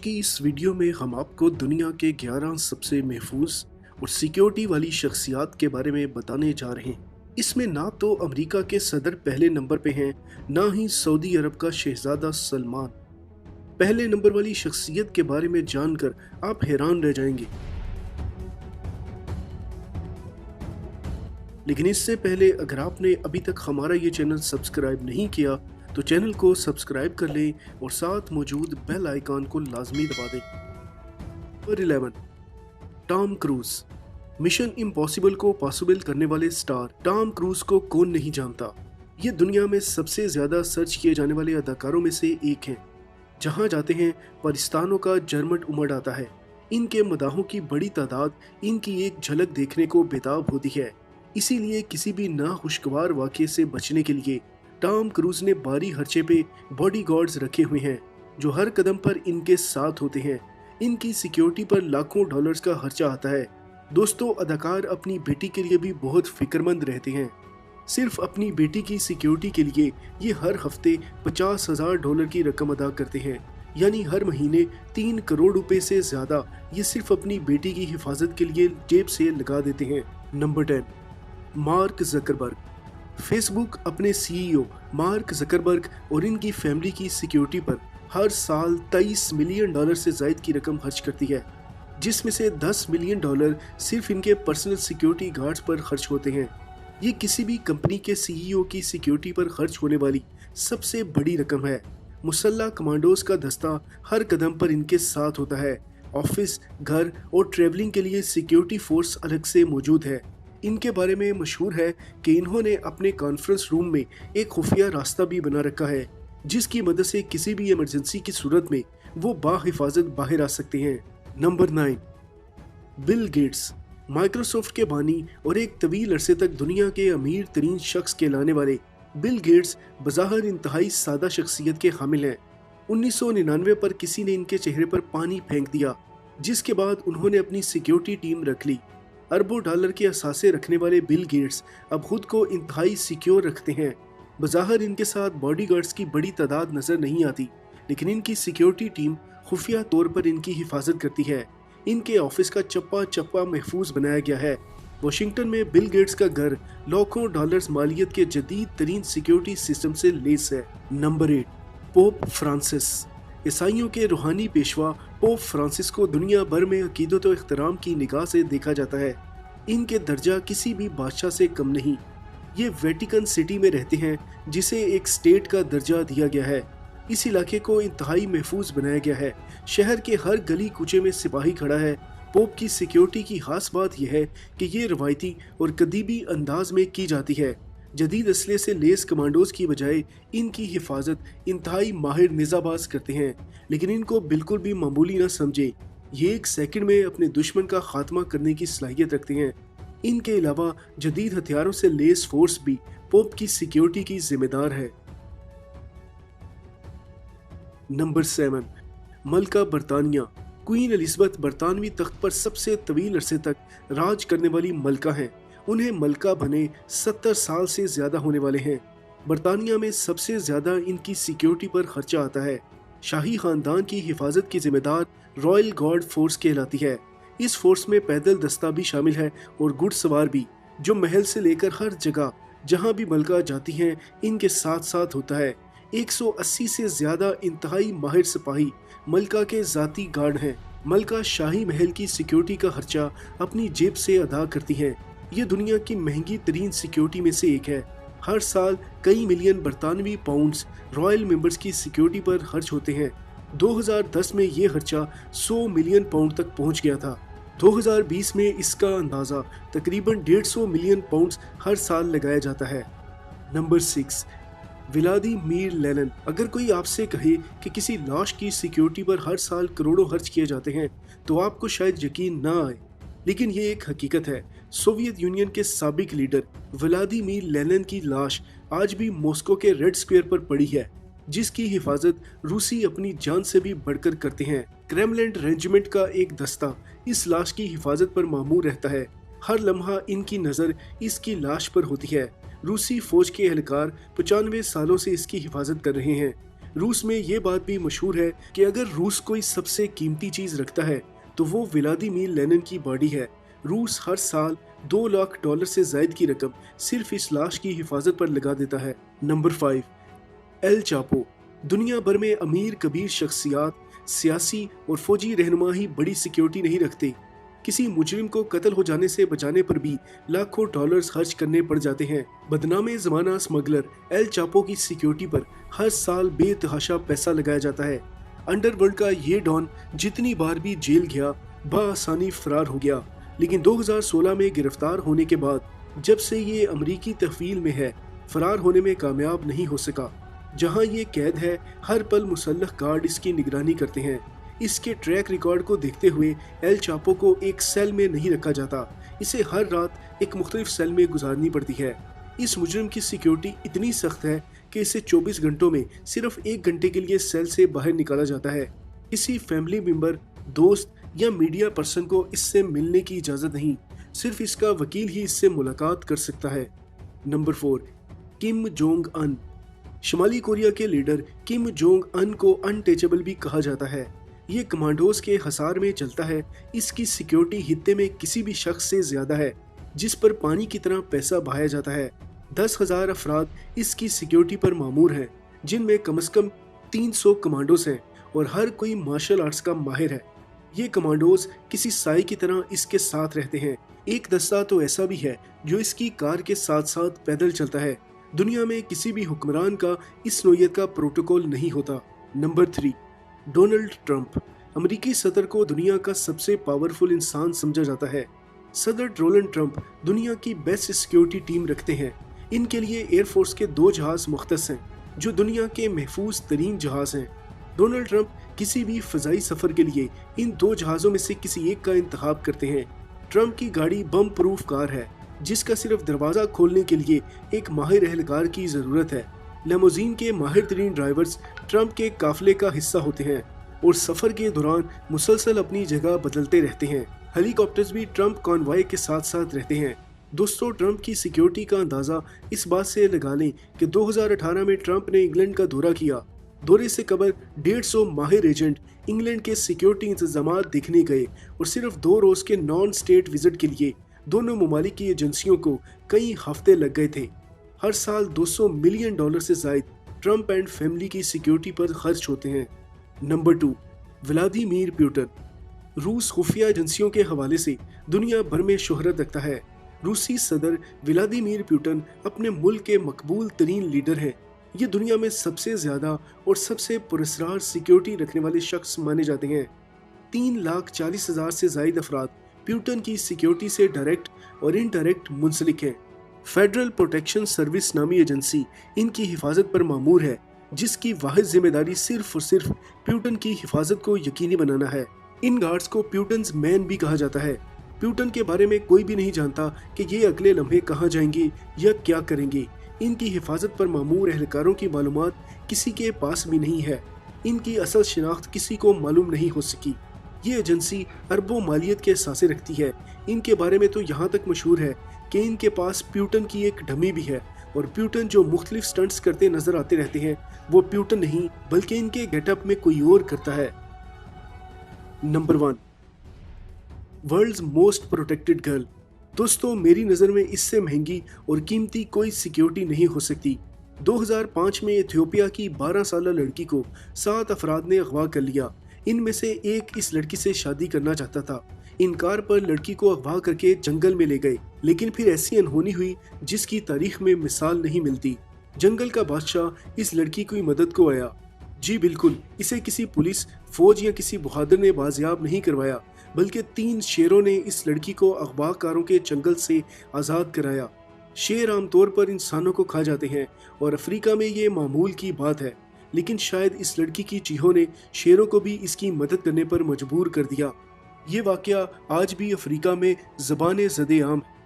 की इस वीडियो में हम आपको दुनिया के 11 सबसे महफूज और सिक्योरिटी वाली शख्सियात के बारे में बताने जा रहे हैं। इसमें ना तो अमेरिका के सदर पहले नंबर पे हैं, ना ही सऊदी अरब का शहजादा सलमान। पहले नंबर वाली शख्सियत के बारे में जानकर आप हैरान रह जाएंगे। लेकिन इससे पहले अगर आपने अभी तक हमारा ये चैनल सब्सक्राइब नहीं किया तो चैनल को सब्सक्राइब कर लें और साथ मौजूद बेल आइकन को लाजमी दबा दें। Number 11, Tom cruise. Mission impossible को पॉसिबल करने वाले स्टार टॉम क्रूज को कौन नहीं जानता। ये दुनिया में सबसे ज्यादा सर्च किए जाने वाले अदाकारों में से एक हैं। जहां जाते हैं पाकिस्तानों का जरमट उमड़ आता है। इनके मदाहों की बड़ी तादाद इनकी एक झलक देखने को बेताब होती है। इसीलिए किसी भी नाखुशगवार वाक़ये से बचने के लिए टॉम क्रूज ने भारी खर्चे पे बॉडीगार्ड्स रखे हुए हैं जो हर कदम पर इनके साथ होते हैं। इनकी सिक्योरिटी पर लाखों डॉलर्स का खर्चा आता है। दोस्तों, अदाकार अपनी बेटी के लिए भी बहुत फिक्रमंद रहते हैं। सिर्फ अपनी बेटी की सिक्योरिटी के लिए ये हर हफ्ते $50,000 की रकम अदा करते हैं, यानी हर महीने 3 करोड़ रुपए से ज्यादा ये सिर्फ अपनी बेटी की हिफाजत के लिए जेब से लगा देते हैं। Number 10, mark Zuckerberg. फेसबुक अपने सीईओ मार्क ज़करबर्ग और इनकी फैमिली की सिक्योरिटी पर हर साल $23 मिलियन से जायद की रकम खर्च करती है, जिसमें से $10 मिलियन सिर्फ इनके पर्सनल सिक्योरिटी गार्ड्स पर खर्च होते हैं। ये किसी भी कंपनी के सीईओ की सिक्योरिटी पर खर्च होने वाली सबसे बड़ी रकम है। मुसल्लह कमांडोज का दस्ता हर कदम पर इनके साथ होता है। ऑफिस, घर और ट्रेवलिंग के लिए सिक्योरिटी फोर्स अलग से मौजूद है। इनके बारे में मशहूर है कि इन्होंने अपने कॉन्फ्रेंस रूम में एक खुफिया रास्ता भी बना रखा है, जिसकी मदद से किसी भी इमरजेंसी की सूरत में वो बाहिफाजत बाहर आ सकते हैं। Number 9, Bill Gates. माइक्रोसॉफ्ट के बानी और एक तवील अरसे तक दुनिया के अमीर तरीन शख्स कहलाने वाले बिल गेट्स बज़ाहिर इंतहाई सादा शख्सियत के हामिल हैं। 1999 पर किसी ने इनके चेहरे पर पानी फेंक दिया, जिसके बाद उन्होंने अपनी सिक्योरिटी टीम रख ली। अरबों डॉलर के असासे रखने वाले बिल गेट्स अब खुद को इंतहाई सिक्योर रखते हैं। बज़ाहिर इनके साथ बॉडीगार्ड्स की बड़ी तादाद नजर नहीं आती, लेकिन इनकी सिक्योरिटी टीम खुफिया तौर पर इनकी हिफाजत करती है। इनके ऑफिस का चप्पा चप्पा महफूज बनाया गया है। वाशिंगटन में बिल गेट्स का घर लाखों डॉलर्स मालियत के जदीद तरीन सिक्योरिटी सिस्टम से लेस है। Number 8, pope Francis. ईसाइयों के रूहानी पेशवा पोप फ्रांसिस को दुनिया भर में अकीदत और इख्तराम की निगाह से देखा जाता है। इनके दर्जा किसी भी बादशाह से कम नहीं। ये वेटिकन सिटी में रहते हैं, जिसे एक स्टेट का दर्जा दिया गया है। इस इलाके को इंतहाई महफूज बनाया गया है। शहर के हर गली कूचे में सिपाही खड़ा है। पोप की सिक्योरिटी की खास बात यह है कि ये रवायती और कदीबी अंदाज में की जाती है। जदीद असले से लेस कमांडोज की बजाय इनकी हिफाजत इंतहाई माहिर निजाबाज करते हैं, लेकिन इनको बिल्कुल भी मामूली ना समझे। ये एक सेकंड में अपने दुश्मन का खात्मा करने की सलाहियत रखते हैं। इनके अलावा जदीद हथियारों से लेस फोर्स भी पोप की सिक्योरिटी की जिम्मेदार है। नंबर 7, मलका बरतानिया। क्वीन एलिजाबेथ बरतानवी तख्त पर सबसे तवील अरसे तक राज करने वाली मलका हैं। उन्हें मलका बने 70 साल से ज्यादा होने वाले हैं। बरतानिया में सबसे ज्यादा इनकी सिक्योरिटी पर खर्चा आता है। शाही खानदान की हिफाजत की जिम्मेदार रॉयल गार्ड फोर्स कहलाती है। इस फोर्स में पैदल दस्ता भी शामिल है और घुड़सवार भी, जो महल से लेकर हर जगह जहां भी मलका जाती हैं इनके साथ साथ होता है। 180 से ज्यादा इंतहाई माहिर सिपाही मलका के जाती गार्ड हैं। मलका शाही महल की सिक्योरिटी का खर्चा अपनी जेब से अदा करती हैं। ये दुनिया की महंगी तरीन सिक्योरिटी में से एक है। हर साल कई मिलियन बरतानवी पाउंड्स रॉयल मेंबर्स की सिक्योरिटी पर खर्च होते हैं। 2010 में ये खर्चा 100 मिलियन पाउंड तक पहुंच गया था। 2020 में इसका अंदाजा तकरीबन 150 मिलियन पाउंड्स हर साल लगाया जाता है। Number 6, Vladimir Lenin. अगर कोई आपसे कहे कि किसी लाश की सिक्योरिटी पर हर साल करोड़ों खर्च किए जाते हैं तो आपको शायद यकीन ना आए, लेकिन ये एक हकीकत है। सोवियत यूनियन के साबिक लीडर व्लादिमीर लेनिन की लाश आज भी मॉस्को के रेड स्क्वायर पर पड़ी है, जिसकी हिफाजत रूसी अपनी जान से भी बढ़कर करते हैं। क्रेमलिन रेजिमेंट का एक दस्ता इस लाश की हिफाजत पर मामूर रहता है। हर लम्हा इनकी नज़र इसकी लाश पर होती है। रूसी फौज के एहलकार 95 सालों से इसकी हिफाजत कर रहे हैं। रूस में ये बात भी मशहूर है कि अगर रूस कोई सबसे कीमती चीज रखता है तो वो व्लादिमीर लेनिन की बॉडी है। रूस हर साल $2 लाख से जायद की रकम सिर्फ इस लाश की हिफाजत पर लगा देता है। Number 5, El Chapo. दुनिया भर में अमीर कबीर शख्सियात, सियासी और फौजी रहनुमा ही बड़ी सिक्योरिटी नहीं रखते। किसी मुजरिम को कत्ल हो जाने से बचाने पर भी लाखों डॉलर्स खर्च करने पड़ जाते हैं। बदनामे ज़माना स्मगलर एल चापो की सिक्योरिटी पर हर साल बेतहाशा पैसा लगाया जाता है। अंडरवर्ल्ड का ये डॉन जितनी बार भी जेल गया बआसानी फरार हो गया, लेकिन 2016 में गिरफ्तार होने के बाद जब से ये अमरीकी तहवील में है, फरार होने में कामयाब नहीं हो सका। जहां ये कैद है, हर पल मुसल्लह गार्ड इसकी निगरानी करते हैं। इसके ट्रैक रिकॉर्ड को देखते हुए एल चापो को एक सेल में नहीं रखा जाता, इसे हर रात एक मुख्तलिफ सेल में गुजारनी पड़ती है। इस मुजरिम की सिक्योरिटी इतनी सख्त है कि इसे 24 घंटों में सिर्फ 1 घंटे के लिए सेल से बाहर निकाला जाता है। किसी फैमिली मेंबर, दोस्त या मीडिया पर्सन को इससे मिलने की इजाज़त नहीं, सिर्फ इसका वकील ही इससे मुलाकात कर सकता है। नंबर 4, किम जोंग अन। शुमाली कोरिया के लीडर किम जोंग अन को अनटचेबल भी कहा जाता है। ये कमांडोज के हसार में चलता है। इसकी सिक्योरिटी हित्ते में किसी भी शख्स से ज्यादा है, जिस पर पानी की तरह पैसा बहाया जाता है। 10,000 अफराद इसकी सिक्योरिटी पर मामूर हैं, जिनमें कम से कम 300 कमांडोज हैं और हर कोई मार्शल आर्ट्स का माहिर है। ये कमांडोज किसी साई की तरह इसके साथ रहते हैं। एक दस्ता तो ऐसा भी है जो इसकी कार के साथ साथ पैदल चलता है। दुनिया में किसी भी हुक्मरान का इस नोयत का प्रोटोकॉल नहीं होता। Number 3, Donald Trump. अमेरिकी सदर को दुनिया का सबसे पावरफुल इंसान समझा जाता है। सदर डोनाल्ड ट्रंप दुनिया की बेस्ट सिक्योरिटी टीम रखते हैं। इनके लिए एयरफोर्स के 2 जहाज मुख्तस हैं, जो दुनिया के महफूज तरीन जहाज हैं। डोनाल्ड ट्रंप किसी भी फजाई सफर के लिए इन 2 जहाज़ों में से किसी एक का इंतखाब करते हैं। ट्रंप की गाड़ी बम प्रूफ कार है, जिसका सिर्फ दरवाजा खोलने के लिए एक माहिर एहलकार की जरूरत है। लेमोजीन के माहिर तरीन ड्राइवर्स ट्रंप के काफिले का हिस्सा होते हैं और सफर के दौरान मुसलसल अपनी जगह बदलते रहते हैं। हेलीकॉप्टर्स भी ट्रंप कॉन्वॉय के साथ साथ रहते हैं। दोस्तों, ट्रंप की सिक्योरिटी का अंदाजा इस बात से लगा लें कि 2018 में ट्रंप ने इंग्लैंड का दौरा किया। दौरे से कबल 150 माहिर एजेंट इंग्लैंड के सिक्योरिटी इंतजाम देखने गए और सिर्फ 2 रोज के नॉन स्टेट विजिट के लिए दोनों ममालिक की एजेंसियों को कई हफ्ते लग गए थे। हर साल $200 मिलियन से जायद ट्रंप एंड फैमिली की सिक्योरिटी पर खर्च होते हैं। Number 2, Vladimir Putin. रूस खुफिया एजेंसियों के हवाले से दुनिया भर में शोहरत रखता है। रूसी सदर व्लादिमीर पुतिन अपने मुल्क के मकबूल तरीन लीडर हैं। ये दुनिया में सबसे ज्यादा और सबसे पुरस्कार सिक्योरिटी रखने वाले शख्स माने जाते हैं। 3,40,000 से जायद अफराद पुतिन की सिक्योरिटी से डायरेक्ट और इनडायरेक्ट मुंसलिक हैं। फेडरल प्रोटेक्शन सर्विस नामी एजेंसी इनकी हिफाजत पर मामूर है, जिसकी वाहिद जिम्मेदारी सिर्फ और सिर्फ पुतिन की हिफाजत को यकीनी बनाना है। इन गार्ड्स को पुतिन्स मैन भी कहा जाता है। पुतिन के बारे में कोई भी नहीं जानता कि ये अगले लम्हे कहाँ जाएंगे या क्या करेंगे। इनकी हिफाजत पर मामूर एहलकारों की मालूमात किसी के पास भी नहीं है। इनकी असल शिनाख्त किसी को मालूम नहीं हो सकी। ये एजेंसी अरबों मालियत के एहसासे रखती है। इनके बारे में तो यहाँ तक मशहूर है कि इनके पास पुतिन की एक डमी भी है, और पुतिन जो मुख्तलिफ स्टंट्स करते नजर आते रहते हैं वो पुतिन नहीं बल्कि इनके गेटअप में कोई और करता है। Number 1, world's most protected girl. दोस्तों, मेरी नज़र में इससे महंगी और कीमती कोई सिक्योरिटी नहीं हो सकती। 2005 में इथियोपिया की 12 साल लड़की को 7 अफराद ने अगवा कर लिया। इनमें से एक इस लड़की से शादी करना चाहता था। इनकार पर लड़की को अगवा करके जंगल में ले गए, लेकिन फिर ऐसी अनहोनी हुई जिसकी तारीख में मिसाल नहीं मिलती। जंगल का बादशाह इस लड़की की मदद को आया। जी बिल्कुल, इसे किसी पुलिस, फौज या किसी बहादुर ने बाजियाब नहीं करवाया, बल्कि 3 शेरों ने इस लड़की को अगवाकारों के जंगल से आज़ाद कराया। शेर आमतौर पर इंसानों को खा जाते हैं और अफ्रीका में ये मामूल की बात है, लेकिन शायद इस लड़की की चीहों ने शेरों को भी इसकी मदद करने पर मजबूर कर दिया। ये वाकया आज भी अफ्रीका में ज़बान ज़दे आम है।